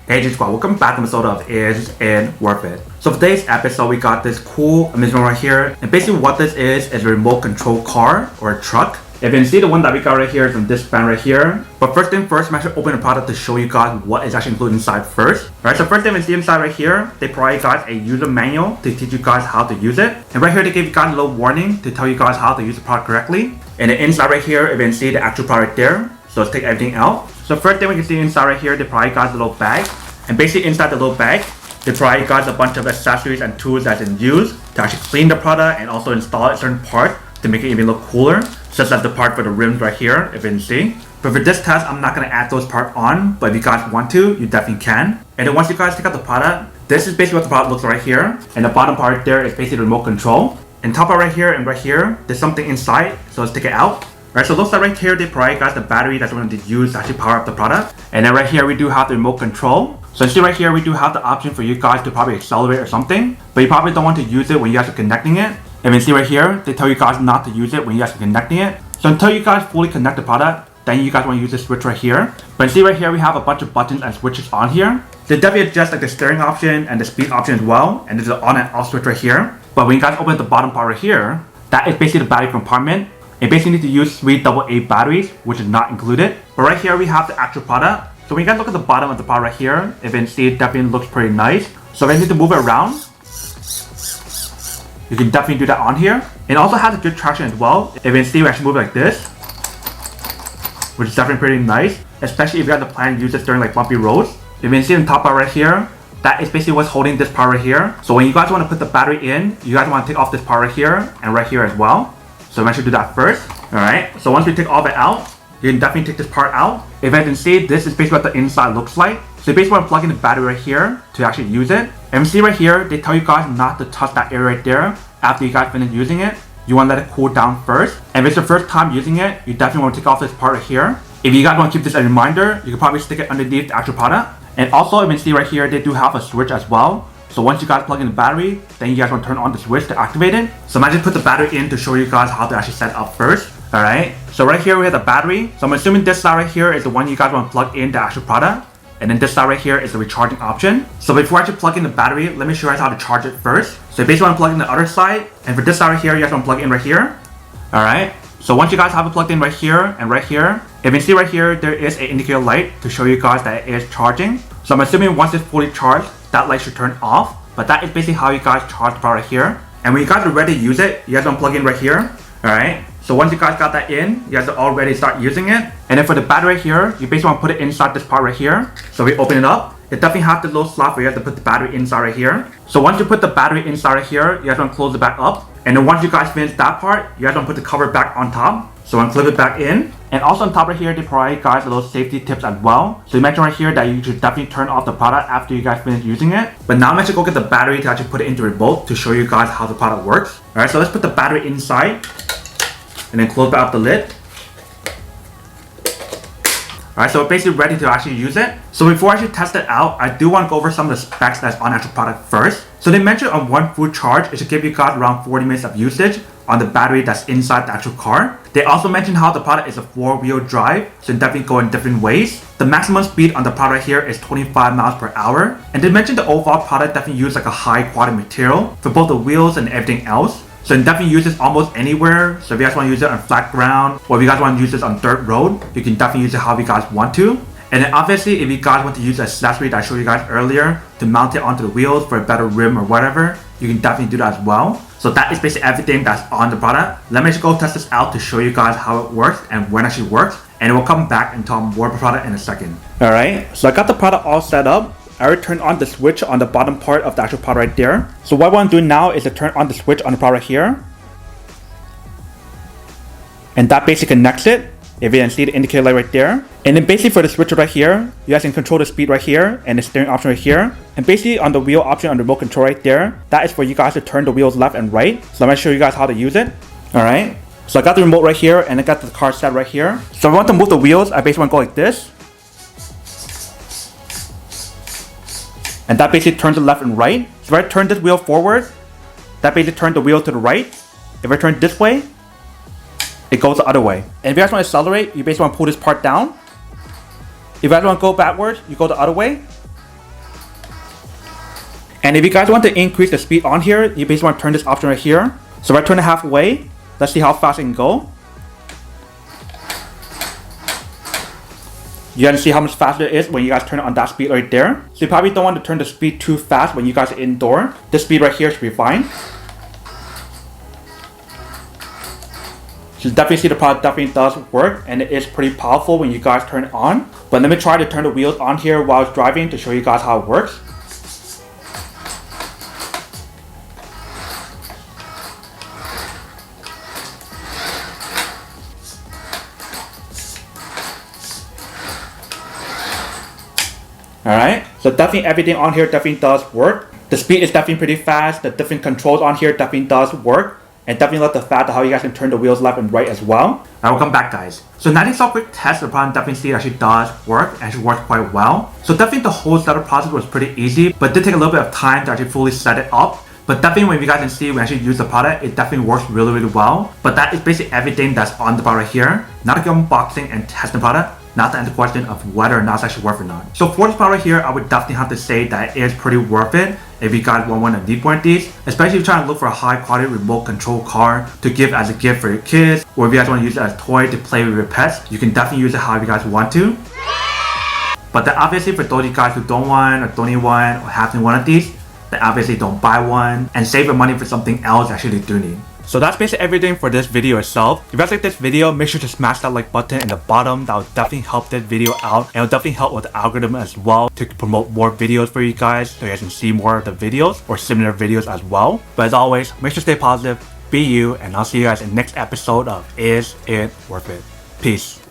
Hey G Squad, welcome back to an episode of Is It Worth It? So for today's episode, we got this cool amusement right here. And basically what this is a remote control car or a truck. If you can see the one that we got right here is from this brand right here. But first thing first, I'm actually open the product to show you guys what is actually included inside first. Alright, so first thing we see inside right here, they provide you guys a user manual to teach you guys how to use it. And right here they give you guys a little warning to tell you guys how to use the product correctly. And the inside right here, if you can see the actual product there. So let's take everything out. So first thing we can see inside right here, they provide you guys a little bag. And basically inside the little bag, they provide you guys a bunch of accessories and tools that's in use to actually clean the product and also install a certain part to make it even look cooler, such as the part for the rims right here, if you can see. But for this test, I'm not going to add those parts on, but if you guys want to, you definitely can. And then once you guys take out the product, this is basically what the product looks like right here. And the bottom part there is basically the remote control. And top part right here and right here, there's something inside, so let's take it out. Alright, so it looks like right here they provide you guys the battery that's going to use to actually power up the product. And then right here we do have the remote control. So you see right here we do have the option for you guys to probably accelerate or something, but you probably don't want to use it when you guys are connecting it. And you see right here, they tell you guys not to use it when you guys are connecting it. So until you guys fully connect the product, then you guys want to use this switch right here. But you see right here we have a bunch of buttons and switches on here. They definitely adjust like the steering option and the speed option as well. And there's an on and off switch right here. But when you guys open the bottom part right here, that is basically the battery compartment. You basically need to use 3 AA batteries, which is not included. But right here we have the actual product. So when you guys look at the bottom of the product right here, if you can see, it definitely looks pretty nice. So if you need to move it around, you can definitely do that on here. It also has a good traction as well. If you can see, we actually move it like this, which is definitely pretty nice, especially if you have the plan to use this during like bumpy roads. If you can see the top part right here, that is basically what's holding this part right here. So when you guys want to put the battery in, you guys want to take off this part right here and right here as well. So I'm actually do that first. Alright, so once we take all of it out, you can definitely take this part out. If you can see, this is basically what the inside looks like. So you basically want to plug in the battery right here to actually use it. And you see right here, they tell you guys not to touch that area right there after you guys finish using it. You want to let it cool down first. And if it's your first time using it, you definitely want to take off this part right here. If you guys want to keep this as a reminder, you can probably stick it underneath the actual product. And also, if you can see right here, they do have a switch as well. So once you guys plug in the battery, then you guys want to turn on the switch to activate it. So I might just put the battery in to show you guys how to actually set it up first. Alright, so right here we have the battery. So I'm assuming this side right here is the one you guys want to plug in the actual product. And then this side right here is the recharging option. So before I actually plug in the battery, let me show you guys how to charge it first. So you basically want to plug in the other side. And for this side right here, you guys want to plug in right here. Alright, so once you guys have it plugged in right here and right here, if you see right here, there is an indicator light to show you guys that it is charging. So I'm assuming once it's fully charged, that light should turn off. But that is basically how you guys charge the power right here. And when you guys are ready to use it, you guys want to plug in right here. Alright, so once you guys got that in, you guys are all ready to start using it. And then for the battery right here, you basically want to put it inside this part right here. So we open it up. It definitely has the little slot where you have to put the battery inside right here. So once you put the battery inside right here, you guys want to close it back up. And then once you guys finish that part, you guys want to put the cover back on top. So I'm clip it back in. And also on top right here, they provide guys a little safety tips as well. So you mentioned right here that you should definitely turn off the product after you guys finish using it. But now I'm actually go get the battery to actually put it into remote to show you guys how the product works. Alright, so let's put the battery inside. And then close back up the lid. Alright, so we're basically ready to actually use it. So before I actually test it out, I do want to go over some of the specs that's on the actual product first. So they mentioned on one full charge, it should give you guys around 40 minutes of usage on the battery that's inside the actual car. They also mentioned how the product is a 4-wheel drive, so it definitely go in different ways. The maximum speed on the product right here is 25 miles per hour. And they mentioned the overall product definitely uses like a high quality material for both the wheels and everything else. So it definitely use this almost anywhere. So if you guys want to use it on flat ground, or if you guys want to use this on dirt road, you can definitely use it how you guys want to. And then obviously, if you guys want to use the accessory that I showed you guys earlier to mount it onto the wheels for a better rim or whatever, you can definitely do that as well. So that is basically everything that's on the product. Let me just go test this out to show you guys how it works and when it actually works. And we'll come back and talk more about the product in a second. Alright, so I got the product all set up. I already turned on the switch on the bottom part of the actual product right there. So what I want to do now is to turn on the switch on the product here. And that basically connects it. If you can see the indicator light right there. And then basically for the switcher right here, you guys can control the speed right here and the steering option right here. And basically on the wheel option on the remote control right there, that is for you guys to turn the wheels left and right. So I'm going to show you guys how to use it. Alright, so I got the remote right here and I got the car set right here. So if I want to move the wheels, I basically want to go like this. And that basically turns it left and right. So if I turn this wheel forward, that basically turns the wheel to the right. If I turn this way, it goes the other way. And if you guys want to accelerate, you basically want to pull this part down. If you guys want to go backwards, you go the other way. And if you guys want to increase the speed on here, you basically want to turn this option right here. So if I turn it halfway, let's see how fast it can go. You guys see how much faster it is when you guys turn it on that speed right there. So you probably don't want to turn the speed too fast when you guys are indoor. This speed right here should be fine. So you definitely see the product definitely does work, and it is pretty powerful when you guys turn it on. But let me try to turn the wheels on here while I was driving to show you guys how it works. Alright, so definitely everything on here definitely does work. The speed is definitely pretty fast. The different controls on here definitely does work. And definitely love the fact of how you guys can turn the wheels left and right as well. Alright, welcome back guys. So now this quick test, the product definitely see it actually does work and actually works quite well. So definitely the whole setup process was pretty easy, but it did take a little bit of time to actually fully set it up. But definitely when you guys can see when actually use the product, it definitely works really, really well. But that is basically everything that's on the product here. Now to go unboxing and testing the product, not to answer the question of whether or not it's actually worth it or not. So for this product here, I would definitely have to say that it is pretty worth it if you guys want one of these one of these, especially if you're trying to look for a high quality remote control car to give as a gift for your kids, or if you guys want to use it as a toy to play with your pets, you can definitely use it however you guys want to. But then obviously for those of you guys who don't want or don't need one or have one of these, then obviously don't buy one and save your money for something else actually you do need. So that's basically everything for this video itself. If you guys like this video, make sure to smash that like button in the bottom. That will definitely help this video out, and it will definitely help with the algorithm as well to promote more videos for you guys so you guys can see more of the videos or similar videos as well. But as always, make sure to stay positive, be you, and I'll see you guys in the next episode of Is It Worth It? Peace.